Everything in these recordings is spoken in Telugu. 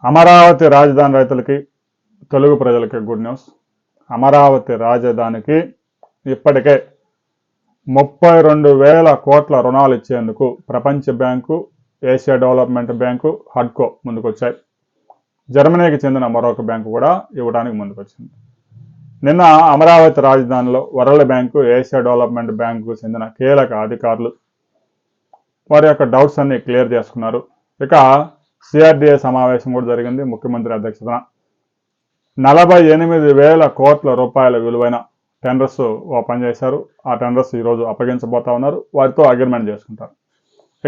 అమరావతి రాజధాని రైతులకి, తెలుగు ప్రజలకి గుడ్ న్యూస్. అమరావతి రాజధానికి ఇప్పటికే 32,000 కోట్ల రుణాలు ఇచ్చేందుకు ప్రపంచ బ్యాంకు, ఏషియా డెవలప్మెంట్ బ్యాంకు, హడ్కో ముందుకొచ్చాయి. జర్మనీకి చెందిన మరొక బ్యాంకు కూడా ఇవ్వడానికి ముందుకొచ్చింది. నిన్న అమరావతి రాజధానిలో వరల్డ్ బ్యాంకు, ఏషియా డెవలప్మెంట్ బ్యాంకుకు చెందిన కీలక అధికారులు వారి యొక్క డౌట్స్ అన్ని క్లియర్ చేసుకున్నారు. ఇక సిఆర్డీఏ సమావేశం కూడా జరిగింది ముఖ్యమంత్రి అధ్యక్షతన. 48,000 కోట్ల రూపాయల విలువైన టెండర్స్ ఓపెన్ చేశారు. ఆ టెండర్స్ ఈరోజు అప్పగించబోతా ఉన్నారు. వారితో అగ్రిమెంట్ చేసుకుంటారు.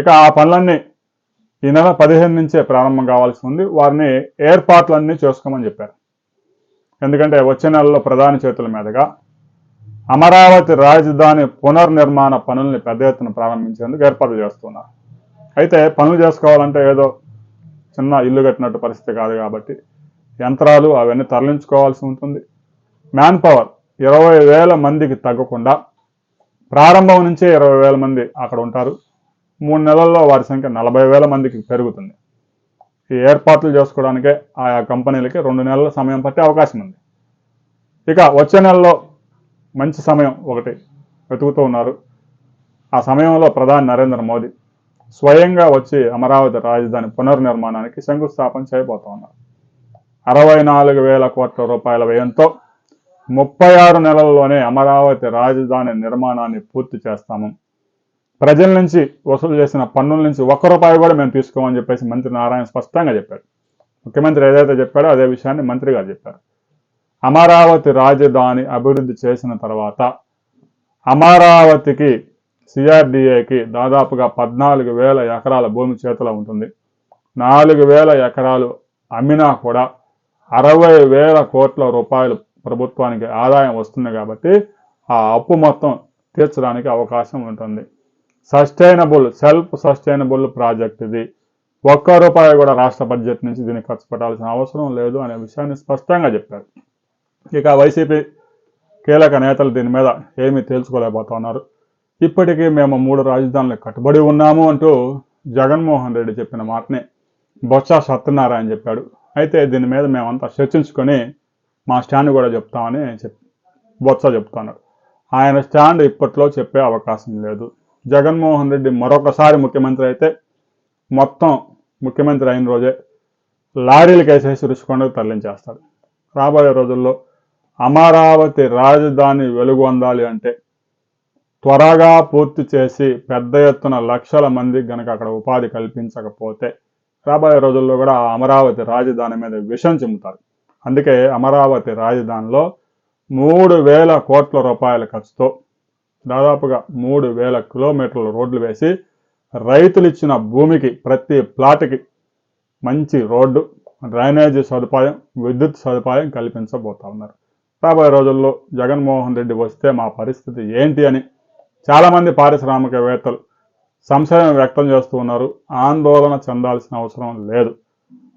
ఇక ఆ పనులన్నీ ఈ నెల 15 నుంచే ప్రారంభం కావాల్సి ఉంది. వారిని ఏర్పాట్లన్నీ చేసుకోమని చెప్పారు. ఎందుకంటే వచ్చే నెలలో ప్రధాని చేతుల మీదుగా అమరావతి రాజధాని పునర్నిర్మాణ పనుల్ని పెద్ద ఎత్తున ప్రారంభించేందుకు ఏర్పాట్లు చేస్తున్నారు. అయితే పనులు చేసుకోవాలంటే ఏదో చిన్న ఇల్లు కట్టినట్టు పరిస్థితి కాదు కాబట్టి యంత్రాలు అవన్నీ తరలించుకోవాల్సి ఉంటుంది. మ్యాన్ పవర్ 20,000 మందికి తగ్గకుండా ప్రారంభం నుంచే 20,000 మంది అక్కడ ఉంటారు. 3 నెలల్లో వారి సంఖ్య 40,000 మందికి పెరుగుతుంది. ఈ ఏర్పాట్లు చేసుకోవడానికే ఆయా కంపెనీలకి 2 నెలల సమయం పట్టే అవకాశం ఉంది. ఇక వచ్చే నెలలో మంచి సమయం ఒకటి వెతుకుతూ ఉన్నారు. ఆ సమయంలో ప్రధాని నరేంద్ర మోదీ స్వయంగా వచ్చి అమరావతి రాజధాని పునర్నిర్మాణానికి శంకుస్థాపన చేయబోతా ఉన్నారు. 64,000 కోట్ల రూపాయల వ్యయంతో 36 నెలల్లోనే అమరావతి రాజధాని నిర్మాణాన్ని పూర్తి చేస్తాము. ప్రజల నుంచి వసూలు చేసిన పన్నుల నుంచి ₹1 కూడా మేము తీసుకోమని చెప్పేసి మంత్రి నారాయణ స్పష్టంగా చెప్పారు. ముఖ్యమంత్రి ఏదైతే చెప్పాడో అదే విషయాన్ని మంత్రి గారు చెప్పారు. అమరావతి రాజధాని అభివృద్ధి చేసిన తర్వాత అమరావతికి సిఆర్డీఏకి దాదాపుగా 14,000 ఎకరాల భూమి చేతిలో ఉంటుంది. 4,000 ఎకరాలు అమ్మినా కూడా 60,000 కోట్ల రూపాయలు ప్రభుత్వానికి ఆదాయం వస్తుంది కాబట్టి ఆ అప్పు మొత్తం తీర్చడానికి అవకాశం ఉంటుంది. సెల్ఫ్ సస్టైనబుల్ ప్రాజెక్ట్ ఇది. ₹1 కూడా రాష్ట్ర బడ్జెట్ నుంచి దీనికి ఖర్చు పెట్టాల్సిన అవసరం లేదు అనే విషయాన్ని స్పష్టంగా చెప్పారు. ఇక వైసీపీ కీలక నేతలు దీని మీద ఏమీ తేల్చుకోలేకపోతా ఉన్నారు. ఇప్పటికీ మేము 3 రాజధానులకు కట్టుబడి ఉన్నాము అంటూ జగన్మోహన్ రెడ్డి చెప్పిన మాటని బొత్స సత్యనారాయణ చెప్పాడు. అయితే దీని మీద మేమంతా చర్చించుకొని మా స్టాండ్ కూడా చెప్తామని బొత్స చెప్తున్నాడు. ఆయన స్టాండ్ ఇప్పట్లో చెప్పే అవకాశం లేదు. జగన్మోహన్ రెడ్డి మరొకసారి ముఖ్యమంత్రి అయితే మొత్తం ముఖ్యమంత్రి అయిన రోజే లారీలకు వేసేసి రుషికొండకు తరలించేస్తాడు. రాబోయే రోజుల్లో అమరావతి రాజధాని వెలుగొందాలి అంటే త్వరగా పూర్తి చేసి పెద్ద ఎత్తున లక్షల మందికి గనక అక్కడ ఉపాధి కల్పించకపోతే రాబోయే రోజుల్లో కూడా అమరావతి రాజధాని మీద విషం చిమ్ముతారు. అందుకే అమరావతి రాజధానిలో 3,000 కోట్ల రూపాయల ఖర్చుతో దాదాపుగా 3,000 కిలోమీటర్ల రోడ్లు వేసి రైతులు ఇచ్చిన భూమికి ప్రతి ప్లాట్కి మంచి రోడ్డు, డ్రైనేజీ సదుపాయం, విద్యుత్ సదుపాయం కల్పించబోతా ఉన్నారు. రాబోయే రోజుల్లో జగన్మోహన్ రెడ్డి వస్తే మా పరిస్థితి ఏంటి అని చాలామంది పారిశ్రామికవేత్తలు సంశయం వ్యక్తం చేస్తూ ఉన్నారు. ఆందోళన చెందాల్సిన అవసరం లేదు.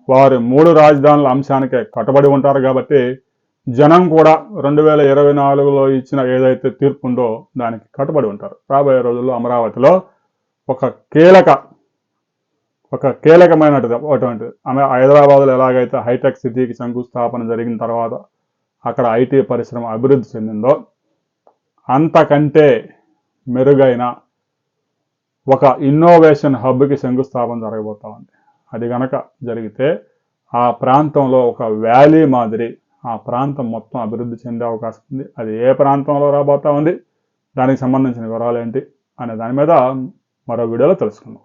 వారు 3 రాజధానుల అంశానికే కట్టుబడి ఉంటారు కాబట్టి జనం కూడా 2024లో ఇచ్చిన ఏదైతే తీర్పు ఉందో దానికి కట్టుబడి ఉంటారు. రాబోయే రోజుల్లో అమరావతిలో ఒక కీలకమైనటువంటి హైదరాబాద్లో ఎలాగైతే హైటెక్ సిటీకి శంకుస్థాపన జరిగిన తర్వాత అక్కడ ఐటీ పరిశ్రమ అభివృద్ధి చెందిందో అంతకంటే మెరుగైన ఒక ఇన్నోవేషన్ హబ్కి శంకుస్థాపన జరగబోతా ఉంది. అది గనక జరిగితే ఆ ప్రాంతంలో ఒక వ్యాలీ మాదిరి ఆ ప్రాంతం మొత్తం అభివృద్ధి చెందే అవకాశం ఉంది. అది ఏ ప్రాంతంలో రాబోతా ఉంది, దానికి సంబంధించిన వివరాలు ఏంటి అనే దాని మీద మరో వీడియోలో తెలుసుకుందాం.